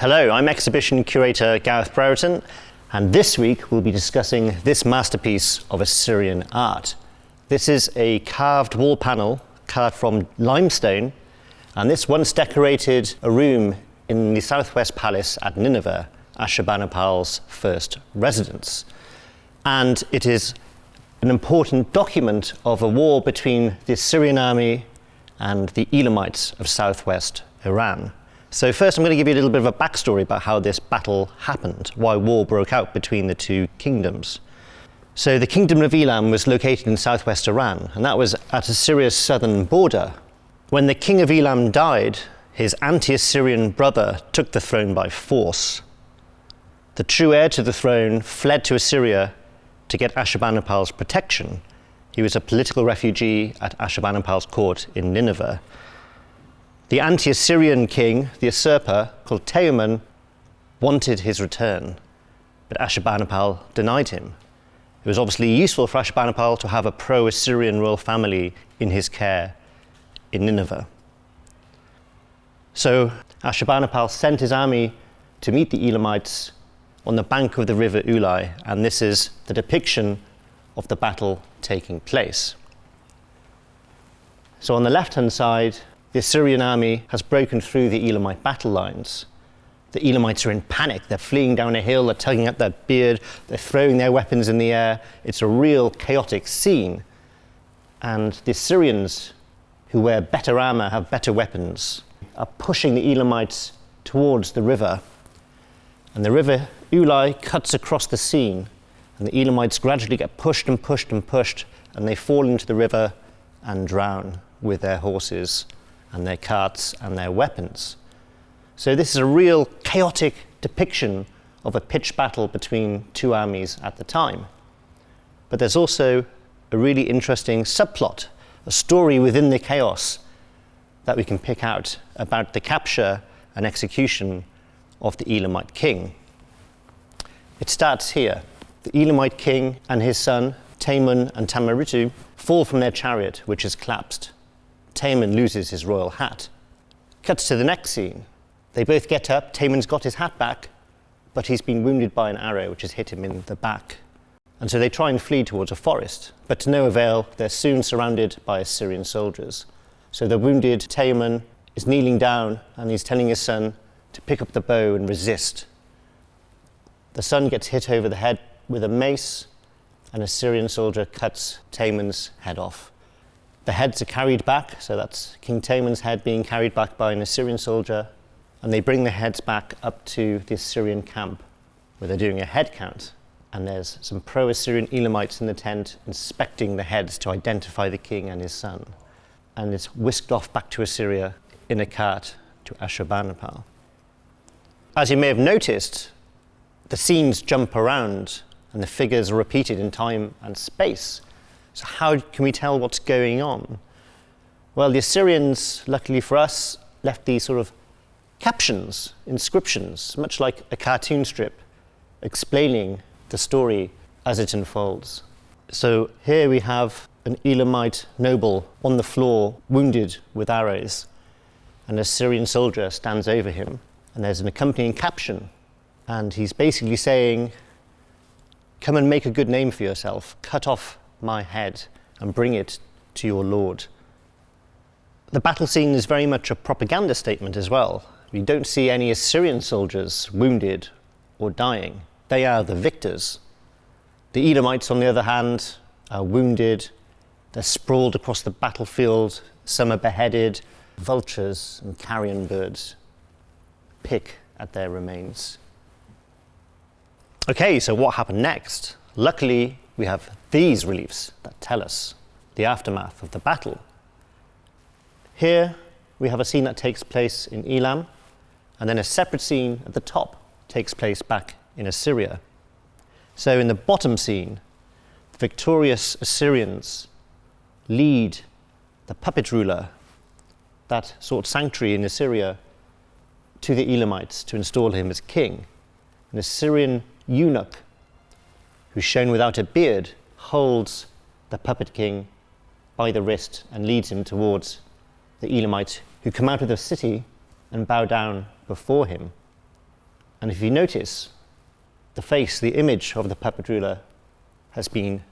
Hello, I'm exhibition curator Gareth Brereton, and this week we'll be discussing this masterpiece of Assyrian art. This is a carved wall panel carved from limestone, and this once decorated a room in the southwest palace at Nineveh, Ashurbanipal's first residence. And it is an important document of a war between the Assyrian army and the Elamites of southwest Iran. So first I'm going to give you a little bit of a backstory about how this battle happened, why war broke out between the two kingdoms. So the kingdom of Elam was located in southwest Iran, and that was at Assyria's southern border. When the king of Elam died, his anti-Assyrian brother took the throne by force. The true heir to the throne fled to Assyria to get Ashurbanipal's protection. He was a political refugee at Ashurbanipal's court in Nineveh. The anti-Assyrian king, the usurper, called Teumman, wanted his return, but Ashurbanipal denied him. It was obviously useful for Ashurbanipal to have a pro-Assyrian royal family in his care in Nineveh. So Ashurbanipal sent his army to meet the Elamites on the bank of the river Ulai, and this is the depiction of the battle taking place. So on the left-hand side, the Assyrian army has broken through the Elamite battle lines. The Elamites are in panic. They're fleeing down a hill, they're tugging at their beard, they're throwing their weapons in the air. It's a real chaotic scene. And the Assyrians, who wear better armor, have better weapons, are pushing the Elamites towards the river. And the river Ulai cuts across the scene, and the Elamites gradually get pushed and pushed and pushed, and they fall into the river and drown with their horses and their carts and their weapons. So this is a real chaotic depiction of a pitched battle between two armies at the time. But there's also a really interesting subplot, a story within the chaos that we can pick out about the capture and execution of the Elamite king. It starts here. The Elamite king and his son, Teumman and Tamaritu, fall from their chariot, which is collapsed. Teumman loses his royal hat. Cuts to the next scene. They both get up, Teumman's got his hat back, but he's been wounded by an arrow which has hit him in the back. And so they try and flee towards a forest, but to no avail, they're soon surrounded by Assyrian soldiers. So the wounded Teumman is kneeling down and he's telling his son to pick up the bow and resist. The son gets hit over the head with a mace, and a Assyrian soldier cuts Teumman's head off. The heads are carried back, so that's King Teumman's head being carried back by an Assyrian soldier, and they bring the heads back up to the Assyrian camp, where they're doing a head count, and there's some pro-Assyrian Elamites in the tent inspecting the heads to identify the king and his son, and it's whisked off back to Assyria in a cart to Ashurbanipal. As you may have noticed, the scenes jump around and the figures are repeated in time and space. So how can we tell what's going on? Well, the Assyrians, luckily for us, left these sort of captions, inscriptions, much like a cartoon strip, explaining the story as it unfolds. So here we have an Elamite noble on the floor, wounded with arrows. An Assyrian soldier stands over him, and there's an accompanying caption, and he's basically saying, "Come and make a good name for yourself, cut off my head and bring it to your lord." The battle scene is very much a propaganda statement as well. We don't see any Assyrian soldiers wounded or dying. They are the victors. The Elamites, on the other hand, are wounded. They're sprawled across the battlefield. Some are beheaded. Vultures and carrion birds pick at their remains. Okay, so what happened next? Luckily, we have these reliefs that tell us the aftermath of the battle. Here we have a scene that takes place in Elam, and then a separate scene at the top takes place back in Assyria. So in the bottom scene, the victorious Assyrians lead the puppet ruler that sought sanctuary in Assyria to the Elamites to install him as king. An Assyrian eunuch, who's shown without a beard, holds the puppet king by the wrist and leads him towards the Elamites, who come out of the city and bow down before him. And if you notice, the face, the image of the puppet ruler has been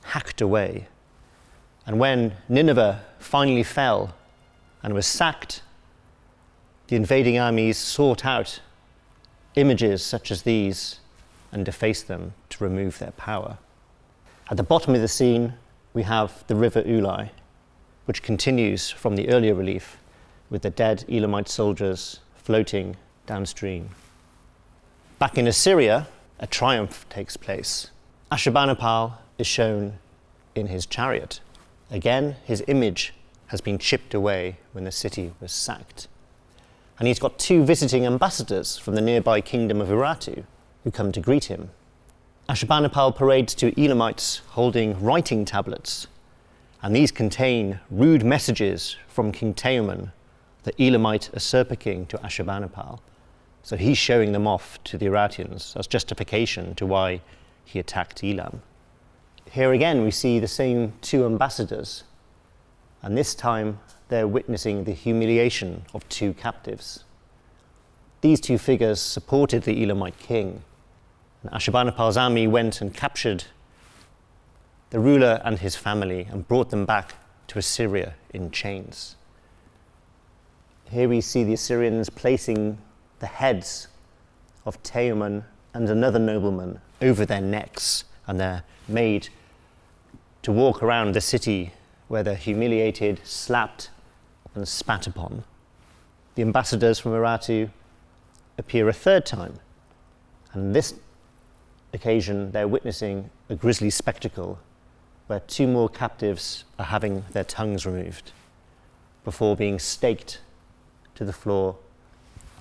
hacked away. And when Nineveh finally fell and was sacked, the invading armies sought out images such as these and defaced them to remove their power. At the bottom of the scene, we have the river Ulai, which continues from the earlier relief with the dead Elamite soldiers floating downstream. Back in Assyria, a triumph takes place. Ashurbanipal is shown in his chariot. Again, his image has been chipped away when the city was sacked. And he's got 2 visiting ambassadors from the nearby kingdom of Urartu who come to greet him. Ashurbanipal parades 2 Elamites holding writing tablets, and these contain rude messages from King Teoman, the Elamite usurper king to Ashurbanipal. So he's showing them off to the Urartians as justification to why he attacked Elam. Here again we see the same 2 ambassadors, and this time they're witnessing the humiliation of 2 captives. These 2 figures supported the Elamite king, and Ashurbanipal's army went and captured the ruler and his family and brought them back to Assyria in chains. Here we see the Assyrians placing the heads of Teoman and another nobleman over their necks, and they're made to walk around the city where they're humiliated, slapped, and spat upon. The ambassadors from Urartu appear a 3rd time, and this occasion they're witnessing a grisly spectacle where 2 more captives are having their tongues removed before being staked to the floor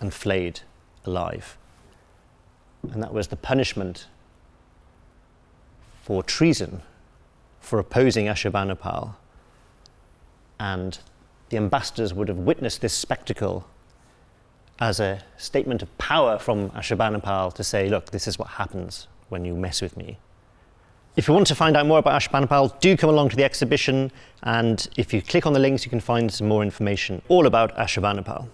and flayed alive. And that was the punishment for treason, for opposing Ashurbanipal. And the ambassadors would have witnessed this spectacle as a statement of power from Ashurbanipal to say, look, this is what happens when you mess with me. If you want to find out more about Ashurbanipal, do come along to the exhibition, and if you click on the links you can find some more information all about Ashurbanipal.